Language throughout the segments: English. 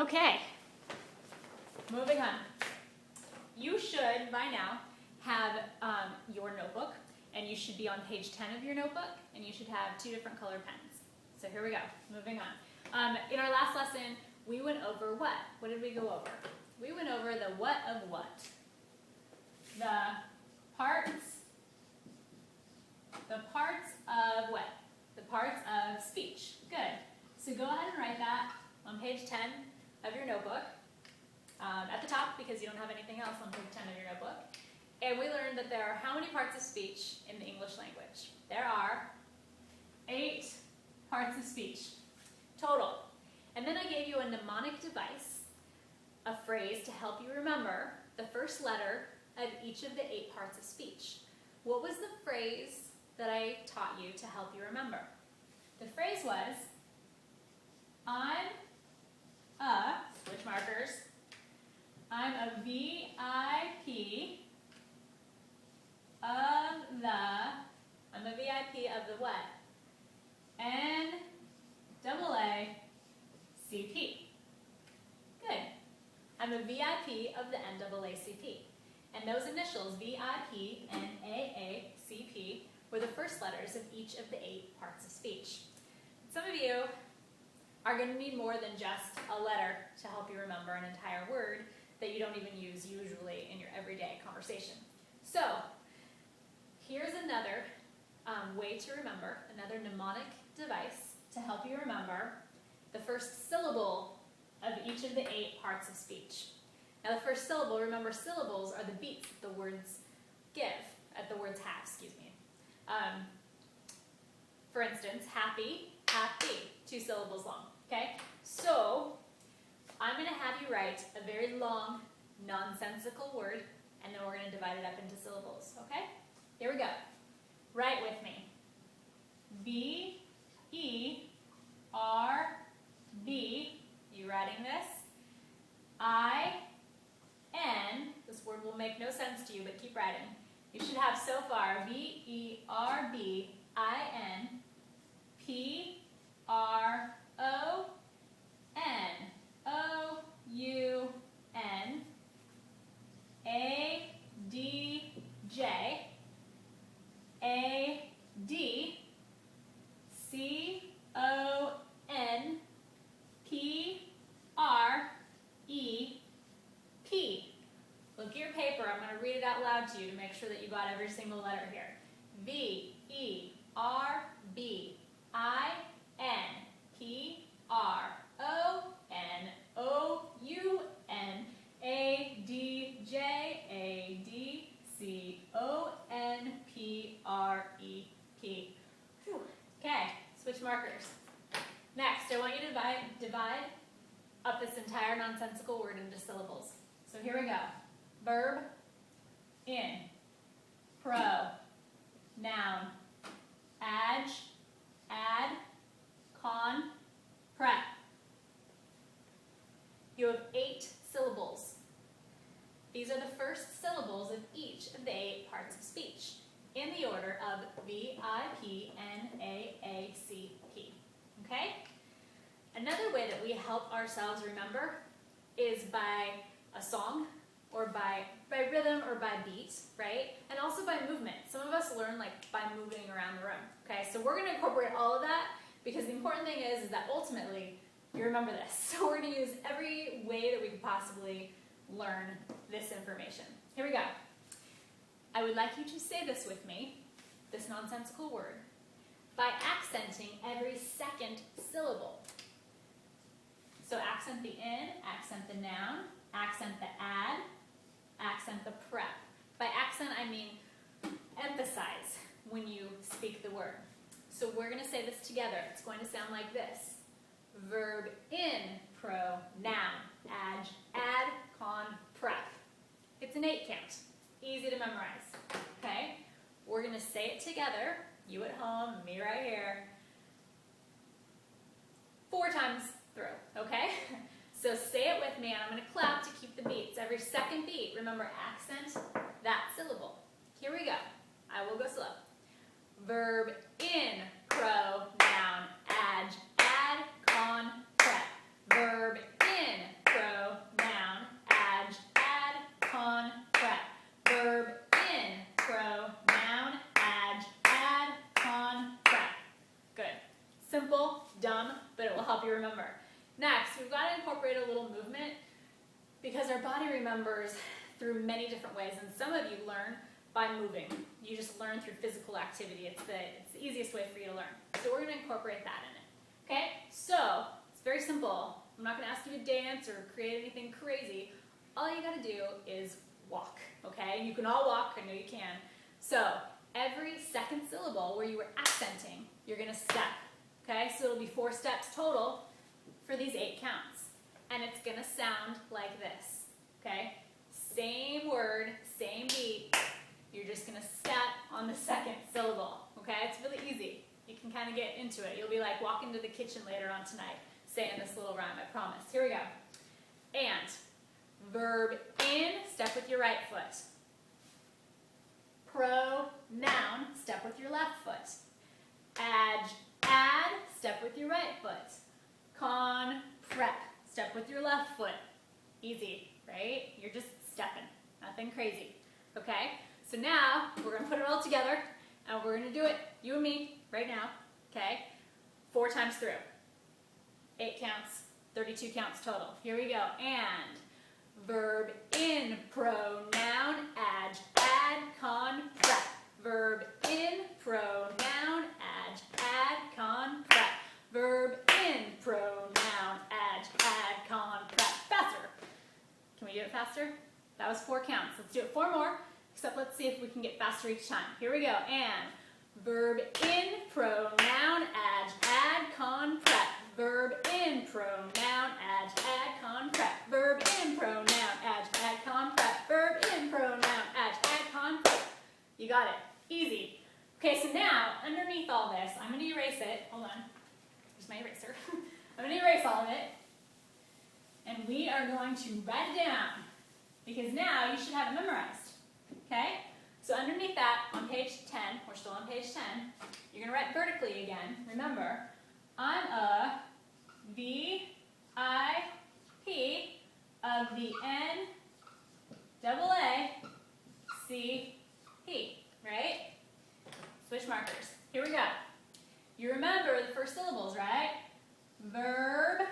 Okay, moving on. You should, by now, have your notebook, and you should be on page 10 of your notebook, and you should have 2 different colored pens. So here we go, moving on. In our last lesson, we went over what? What did we go over? We went over the what of what? The parts of what? The parts of speech. Good. So go ahead and write that on page 10 of your notebook, at the top, because you don't have anything else on page 10 of your notebook. And we learned that there are how many parts of speech in the English language? There are 8 parts of speech total. And then I gave you a mnemonic device, a phrase to help you remember the first letter of each of the 8 parts of speech. What was the phrase that I taught you to help you remember? The phrase was, I'm a, switch markers, I'm a VIP of the, I'm a VIP of the what? NAACP. Good. I'm a VIP of the NAACP. And those initials, VIP and AACP, were the first letters of each of the 8 parts of speech. Some of you are going to need more than just a letter to help you remember an entire word that you don't even use usually in your everyday conversation. So, here's another way to remember, another mnemonic device to help you remember the first syllable of each of the 8 parts of speech. Now the first syllable, remember syllables are the beats that the words give, the words have, excuse me. For instance, happy, happy, 2 syllables long, okay? So, I'm going to have you write a very long, nonsensical word, and then we're going to divide it up into syllables, okay? Here we go. Write with me. V-E-R-B, you writing this? I-N, this word will make no sense to you, but keep writing. You should have so far V-E-R-B-I-N, P-R-O-N-O-U-N, A-D-J, A-D-C-O-N-P-R-E-P. Look at your paper. I'm going to read it out loud to you to make sure that you got every single letter here. V-E-R-B-I-N-P-R-O-N-O-U-N, A-D-J-A-D-C-O-N-P-R-E-P. Okay, switch markers. Next, I want you to divide up this entire nonsensical word into syllables. So here we go. Verb, in, pro, noun, add, con, prep. You have 8 syllables. These are the first syllables of each of the 8 parts of speech, in the order of V-I-P-N-A-A-C-P. Okay? Another way that we help ourselves remember is by a song, or by rhythm or by beat, right? And also by movement. Some of us learn by moving around the room. Okay, so we're going to incorporate all of that because the important thing is that ultimately you remember this. So we're going to use every way that we could possibly learn this information. Here we go. I would like you to say this with me, this nonsensical word, by accenting every second syllable. So accent the in, accent the noun, accent the add, accent the prep. By accent, I mean emphasize when you speak the word. So we're going to say this together. It's going to sound like this. Verb in, pro, noun, add, con, prep. It's an 8 count. Easy to memorize. Okay? We're going to say it together, you at home, me right here, 4 times through. Okay? So say it with me, and I'm going to clap to keep the beats. Every second beat, remember, accent that syllable. Here we go. I will go slow. Verb in, pro, noun, add, con, prep. Verb in, will help you remember. Next, we've got to incorporate a little movement because our body remembers through many different ways, and some of you learn by moving. You just learn through physical activity. It's the easiest way for you to learn. So we're going to incorporate that in it. Okay? So it's very simple. I'm not going to ask you to dance or create anything crazy. All you got to do is walk. Okay? You can all walk. I know you can. So every second syllable where you were accenting, you're going to step. Okay? So it'll be 4 steps total for these 8 counts. And it's going to sound like this. Okay? Same word, same beat. You're just going to step on the second syllable. Okay? It's really easy. You can kind of get into it. You'll be like walking to the kitchen later on tonight saying this little rhyme, I promise. Here we go. And verb in, step with your right foot. Pronoun, step with your left foot. Add, step with your right foot. Comprep, step with your left foot. Easy, right? You're just stepping, nothing crazy. Okay? So now we're going to put it all together and we're going to do it, you and me, right now. Okay? 4 times through. 8 counts, 32 counts total. Here we go. And verb in, pronoun, add, comprep. Verb in, pronoun, add, comprep. Verb in, pronoun, add, comprep. Faster. Can we do it faster? That was 4 counts. Let's do it 4 more, except let's see if we can get faster each time. Here we go. And verb in, pronoun, add, comprep. Verb in, pronoun, add, comprep. Verb in, pronoun, add, comprep. Verb in, pronoun, add, comprep. You got it. Easy. Okay, so now, underneath all this, I'm going to erase it. Hold on. Here's my eraser. I'm going to erase all of it. And we are going to write it down. Because now you should have it memorized. Okay? So underneath that, on page 10, we're still on page 10, you're going to write vertically again. Remember, I'm a VIP of the NAACP, right? Switch markers. Here we go. You remember the first syllables, right? Verb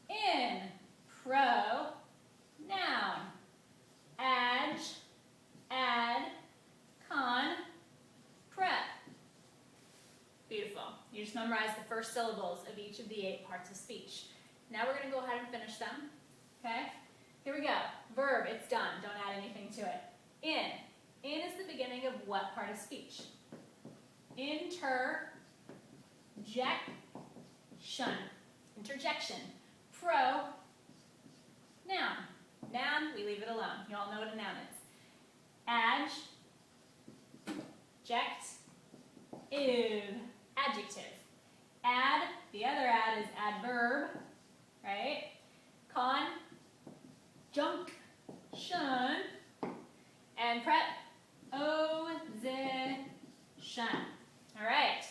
in, pronoun, add, comprep. Beautiful. You just memorize the first syllables of each of the 8 parts of speech. Now we're going to go ahead and finish them. Okay? Here we go. Verb, it's done. Don't add anything to it. In. In is the beginning of what part of speech? Interjection. Interjection. Pronoun. Noun, we leave it alone. You all know what a noun is. Adjective. Add, the other add is adverb, right? Conjunction. And preposition. All right.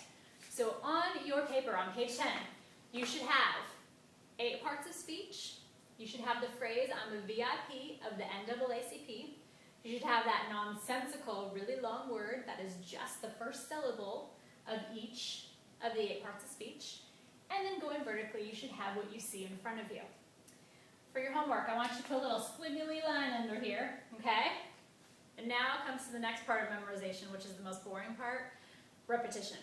So on your paper, on page 10, you should have 8 parts of speech. You should have the phrase, I'm a VIP of the NAACP. You should have that nonsensical, really long word that is just the first syllable of each of the 8 parts of speech. And then going vertically, you should have what you see in front of you. For your homework, I want you to put a little squiggly line under here, okay? And now comes to the next part of memorization, which is the most boring part, repetition.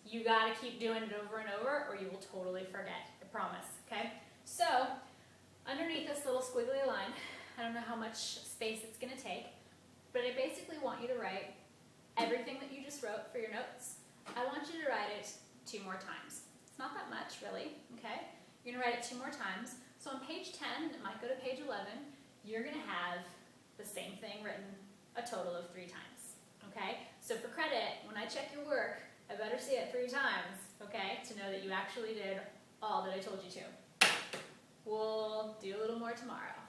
You gotta keep doing it over and over or you will totally forget, I promise, okay? So, underneath this little squiggly line, I don't know how much space it's gonna take, but I basically want you to write everything that you just wrote for your notes. I want you to write it 2 more times. It's not that much, really, okay? You're gonna write it 2 more times. So on page 10, it might go to page 11, you're gonna have the same thing written a total of 3 times, okay? So for credit, when I check your work, I better see it 3 times, okay, to know that you actually did all that I told you to. We'll do a little more tomorrow.